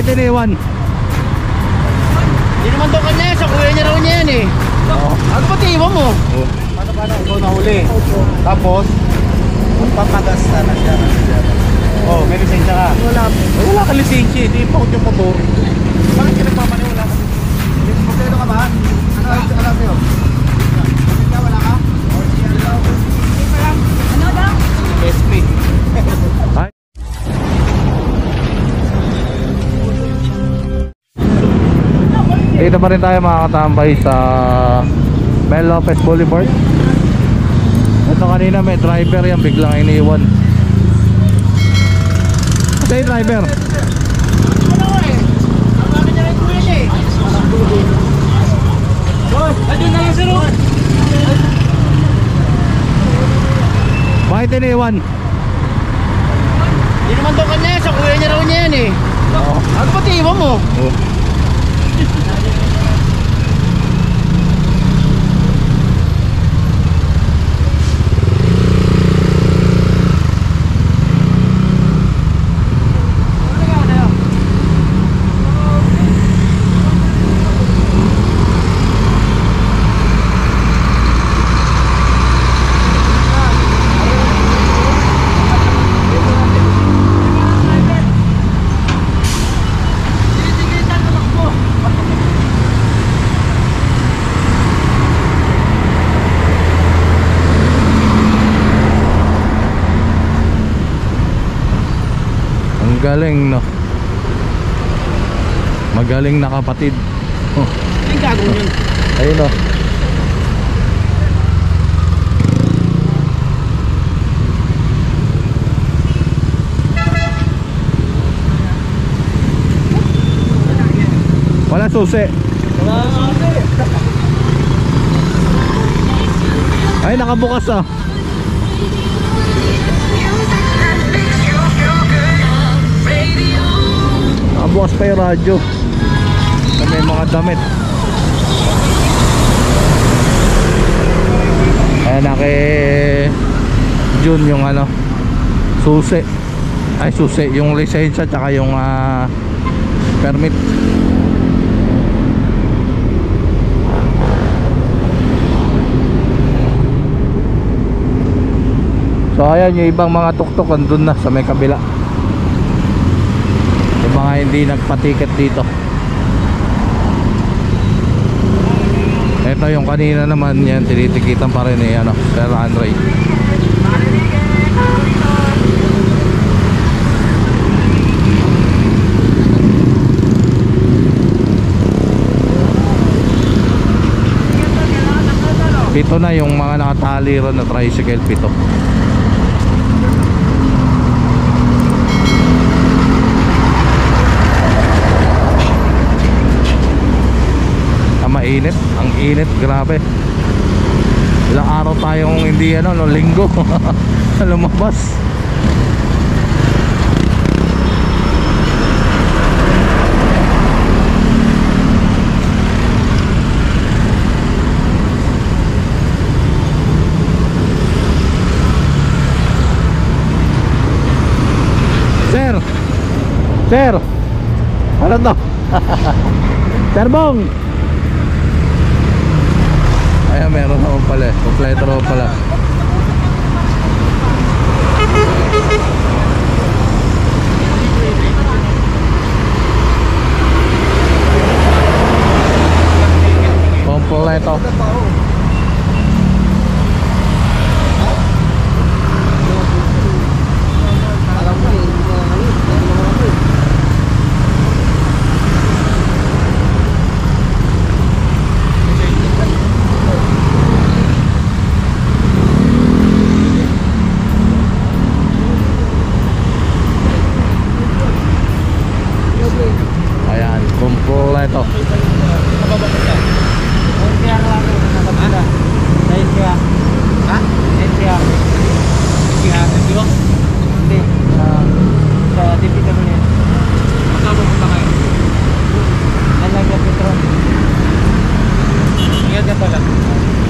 Bakit iniwan? Hindi naman daw kanya, sa kuya niya raw niya yan eh. Ano ba tingin mo? Paano ikaw nahuli? Tapos papagasta na siya. Oh, may lisensya ka? Wala ka lisensya, hindi pa yung motor. Bakit ka nagpapaniwala ka? Magkano ka ba? Ano alam mo yun? Wala ka? Ano daw? SP. Dito pa rin tayo makakatambay sa Mel Lopez Boulevard. Ito kanina may driver yan, biglang iniwan. Say driver. Ano eh? Ang bakit niya rin kuya niya eh? Ayun na lang sir. Bakit iniwan? Hindi naman daw kanya, sa kuya niya raw niya yan eh. Ano ba tingin mo? Galing no. Magaling na kapatid. Yung gagawin yun. Ayun no. Wala susi. Ay nakabukas ah. Nakabukas pa yung radyo. May mga damit. Ayan na kay Jun yung ano, susi. Ay susi, yung lisensya tsaka yung permit. So ayan yung ibang mga tuktok andun na sa may kabila. Yung mga hindi nagpa-ticket dito. Ito yung kanina naman yan, tinitikitan pa rin eh, ano, Sir Andre. Pito na yung mga nakatali ron na tricycle, pito. Mainit, ang init, grabe. Ilang araw tayong hindi ano, no, linggo lumabas. Sir, ano to? Sir Bong. Ayan, meron naman pala, kompleto naman pala. Kompleto. Ayan, kompleto.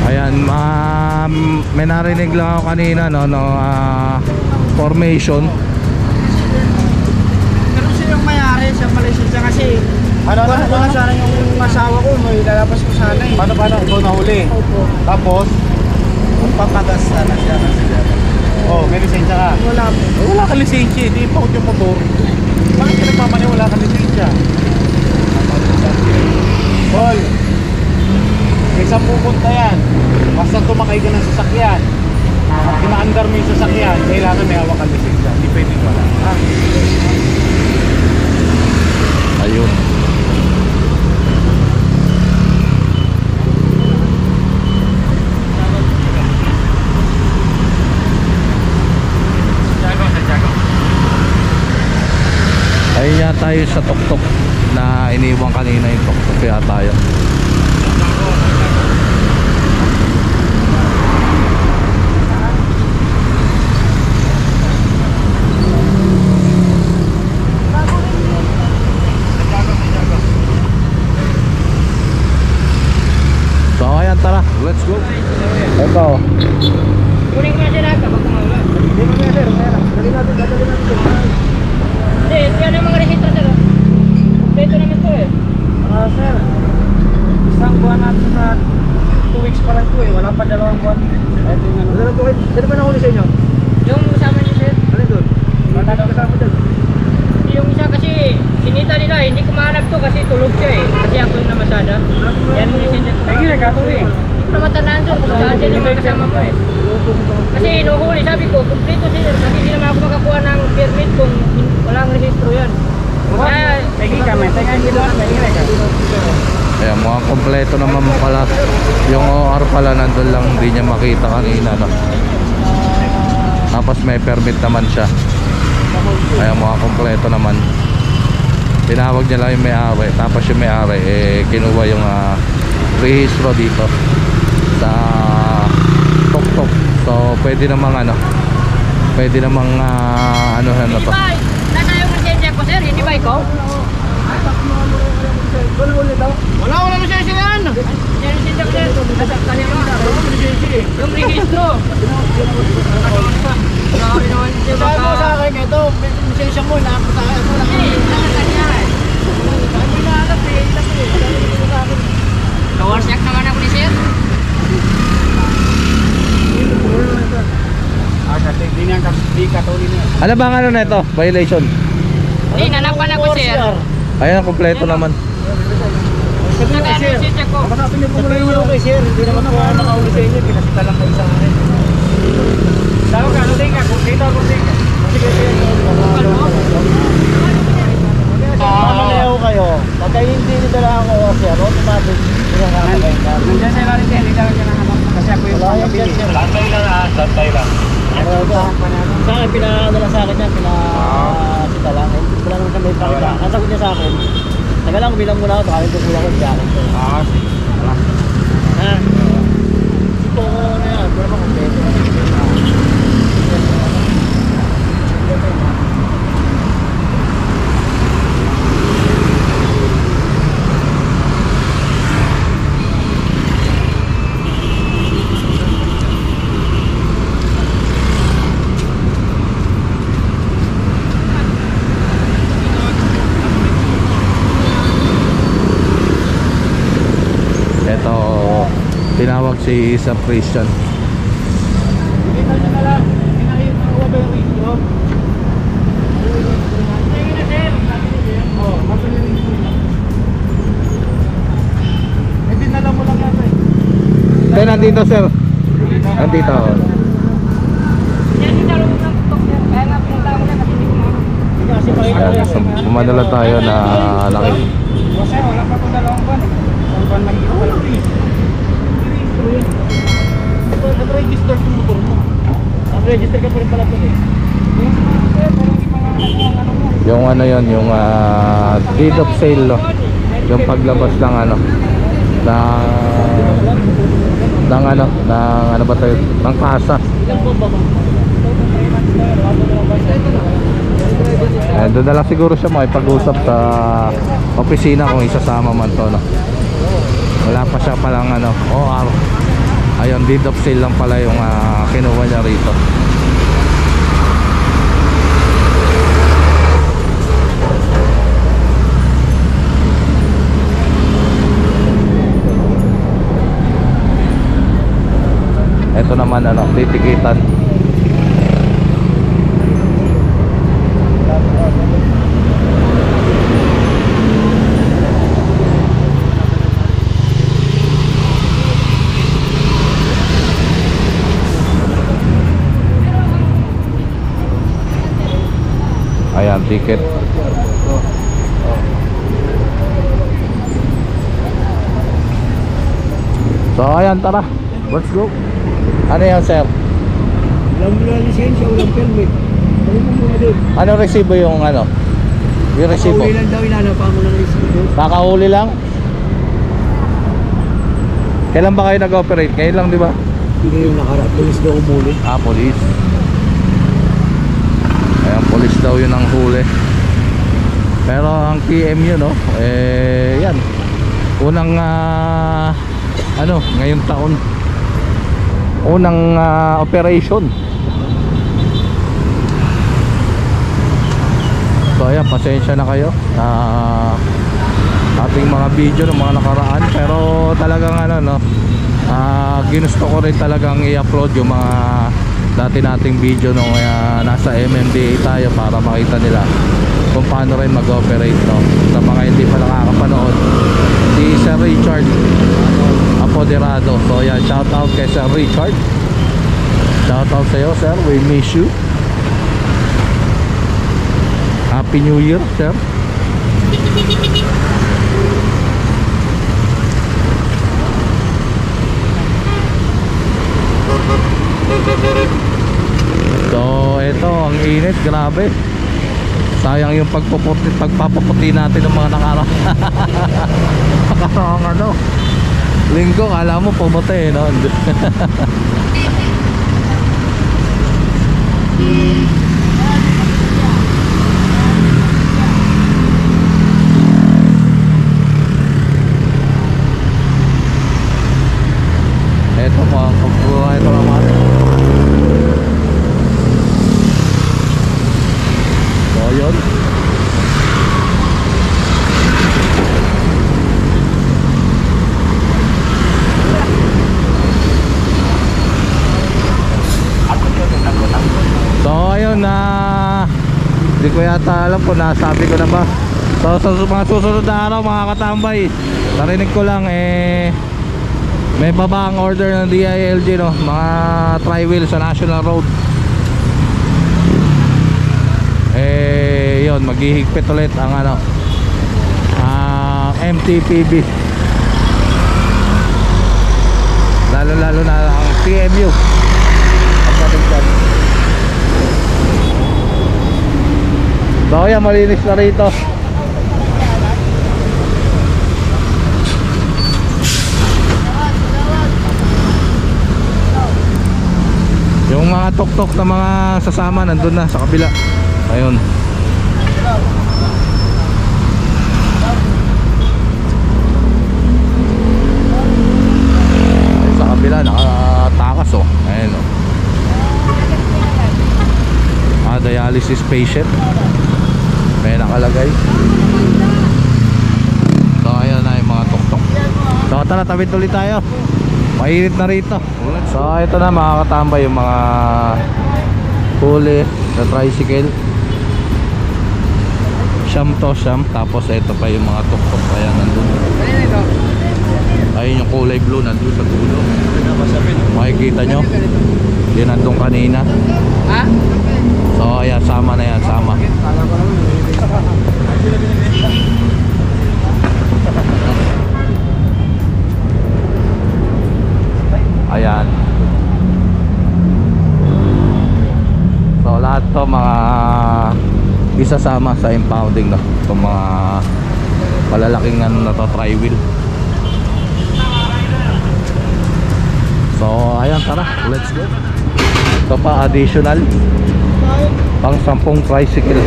Ayan, may narinig lang ako kanina no, formation. Pero siya yung mayari, siya pala siya kasi Ano na? Paano na sana yung asawa ko, may lalabas ko sana eh. Paano? Ikaw nahuli? Opo. Tapos, magpapagasta na siya. Oh, may lisensya ka? Wala po. Wala kang lisensya, hindi pakot yung motor. Bakit ka nagmamani wala kang lisensya? Paul, may isang pupunta yan. Basta tumakay ka ng sasakyan. Pag kinaandar mo yung sasakyan, kailangan may hawak kang lisensya. Hindi pwedeng wala. Ayun. Ayun yata yung sa tuktok na iniwan kanina yung tuktok kaya tayo. So ayan, tara, let's go. Ito. Kunin ko na siya lahat kapag kumawala. Hindi mo na sir, dali natin. Hindi, yan ang mga rehistro sir. Dito naman to eh. Sir, isang buwan natin sa 2 weeks pa lang po eh. Wala pa 2 buwan. Ito yung ano. Dala po kayo. Sino ba nahuli sa inyo? Yung kasama niyo sir. Ano doon? Wala na kasama doon. Yung isa kasi sinita nila, hindi ko mahanap to kasi tulog siya eh. Kasi ako yung namasada. Yan mo yung sinita. Ay, nagkatuloy eh. Hindi ko naman tandaan doon kung saan dyan yung mga kasama ko eh. Kasi inuhuli, sabi ko, kumplito sila. Kasi hindi naman ako makakuha ng permit kung walang rehistro yan. Kaya, tingin kami, tingin dito, tingin ka. Ayan, mga kompleto naman pala. Yung OR pala nandun lang, hindi niya makita kanina, no? Tapos may permit naman siya. Ayan, mga kompleto naman. Tinawag niya lang yung may-ari. Tapos yung may-ari, kinuha yung rehistro dito sa tuktok. So, pwede namang pwede namang ano na to. Nasa yung lisensya ko sir, hindi ba ikaw? Wala lisensya yan! Yan lisensya ko sir. Nasa kanya mga. Yung rehistro. Sabi mo sa akin, ito, lisensya mo, nakapatahan mo lang. Nasa kanya eh. Sabi mo nahanap eh, kawarsiyak naman ako ni sir. Kasi hindi katulin na. Ano bang ano na ito? Violation? Hindi, nanapan ako sir. Ayan, kompleto naman. Nagkano yung lisensya ko? Kasapin niyo po muna yung kay sir. Hindi naman po ako nakauli sa inyo. Pinasita lang kayo sa akin. Saan ka? Luting ka. Dito ako luting ka. Sige, sige. Mamanayaw kayo. Pagka hindi nidala ako sir, automatic. Nandiyan sa ilalim din. Hindi talaga nahanap. Kasi ako yung pangabili. Santay lang santay lang. Sa akin, pinadala sa akin yan, pinasita lang. Wala naman siya may pakita. Ang sagot niya sa akin, taga lang, bilang muna ako, baka yung kukulang ko siya. Sige. Ha? Ito ko na yan, pero makumpleto. Ito, tinawag si Sir Christian. Dito nyo na lang. Pinahit na uwa ba yung rehistro? Sige na sir. Oo, mabili rin ito. Hindi nalam mo lang yata eh. Kaya nandito, sir. Nandito. Yan yung dalawang ng tuktok sir. Kaya nga pinunta ko na kasi hindi ko mahanap. Kasi pakita Ayan, so, pumadala tayo na laki. Sir, wala pa itong 2 buwan eh. 1 buwan lang yun. Wala rehistro yun. Nag-register yung motor mo. Nag-register ka pa rin pala po eh. Sir, pero hindi pa nga ano mo. Yung ano yon, yung deed of sale, no? Yung paglabas ng ng ba tayo? Ng kasa. Doon na lang siguro siya makipag-usap sa opisina kung isasama man to, no? Wala pa siya palang OR. Ayun, deed of sale lang pala yung kinuha niya rito. naman ano, titikitan. Ayan, ticket. So ayan, tara, let's go. Ano yan, sir? Walang lisensya, walang permit. Balik mo muna doon. Ano resibo yung ano? Yung resibo? Pauwi lang daw, inanapa mo ng resibo. Kakahuli lang? Kailan ba kayo nag-operate? Ngayon lang, di ba? Hindi yung nakarap, tulis daw umuli. Ah, police. Ayan, police daw yun ang huli. Pero ang PM yun, no? Yan. Unang, ano, ngayong taon. Unang operation. So ayan, pasensya na kayo ating mga video ng mga nakaraan, pero talagang ano, no, ginusto ko rin talagang i-upload yung mga dati nating video nung nasa MMDA tayo para makita nila kung paano rin mag-operate, no? Sa mga hindi pa nakakapanood, si Sir Richard Apoderado. So yan, shout out kay Sir Richard. Shout out sa iyo, sir. We miss you. Happy New Year, sir. So ito, ang init, grabe. Sayang yung pagpapaputi natin ng mga nakaraang ano, linggo. Kala mo pumote, no? Ito mga kapura, ito naman. So yun. So ayun na, hindi ko yata alam kung nasabi ko na ba. So sa mga susunod na araw mga katambay, narinig ko lang may baba ang order ng DILG, no, mga tri-wheel sa National Road. Yun, maghihigpit ulit ang ano, MTPB, lalo na ang CMU. So yan, malinis na rito. Yung mga tok-tok na mga sasama nandun na sa kabila. Ayun. Sa kabila nakatakas, oh. Ayun, oh. Dialysis patient. May nakalagay. So ayun na yung mga tok-tok. So tara, tawid ulit tayo. Mainit na rito. So ito na mga katambay, yung mga huli na tricycle. Siyam to, siyam. Tapos ito pa yung mga tuk-tuk. Ayan, nandun. Ayun yung kulay blue, nandun sa dulo. Makikita nyo, yun nandun kanina. So ayan, sama na yan, sama. Ayan. So lahat to mga isasama sa impounding, no? Itong mga malalaking ano na to, tri-wheel. So ayan, tara, let's go. Ito pa additional pang 10 tricycle.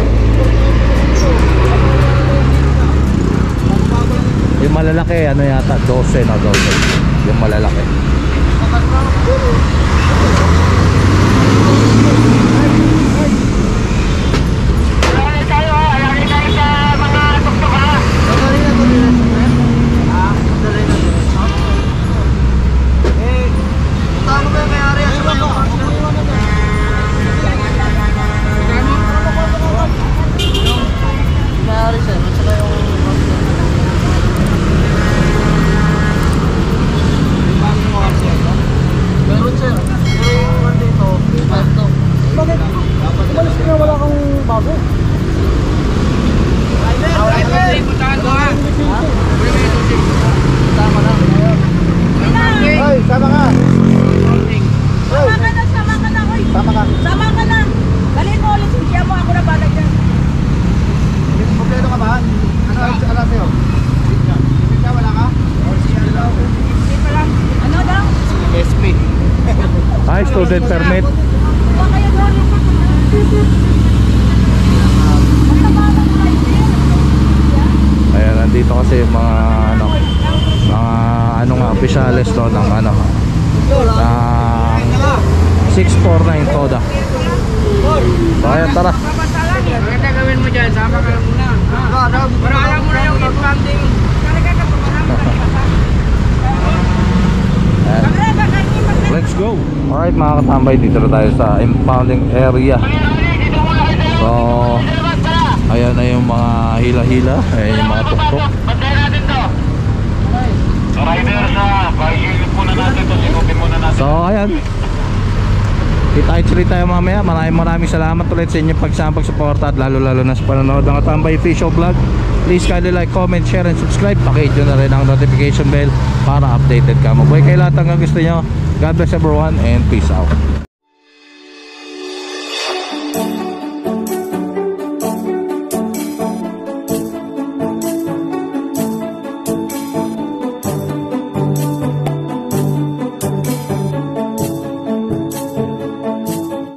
Yung malalaki ano yata 12 na 12 yung malalaki. Ito kasi yung mga nga opisyalis to ng ng 649 Toda. So ayan, tara. Maganda gawin mo dyan, sama ka lang muna. Para alam mo na yung implanting. Let's go. Alright mga katambay, dito na tayo sa impounding area. So ayan na yung mga hila-hila, ayan yung mga tuktok. So ayan, kita-itsuri tayo mamaya. Maraming salamat ulit sa inyong pagsuporta at lalo na sa panonood ng Katambay Official Vlog. Please kindly like, comment, share, and subscribe. Pakihit nyo na rin ang notification bell para updated ka. Mabuhay kayo lahat hanggang gusto nyo. God bless everyone and peace out.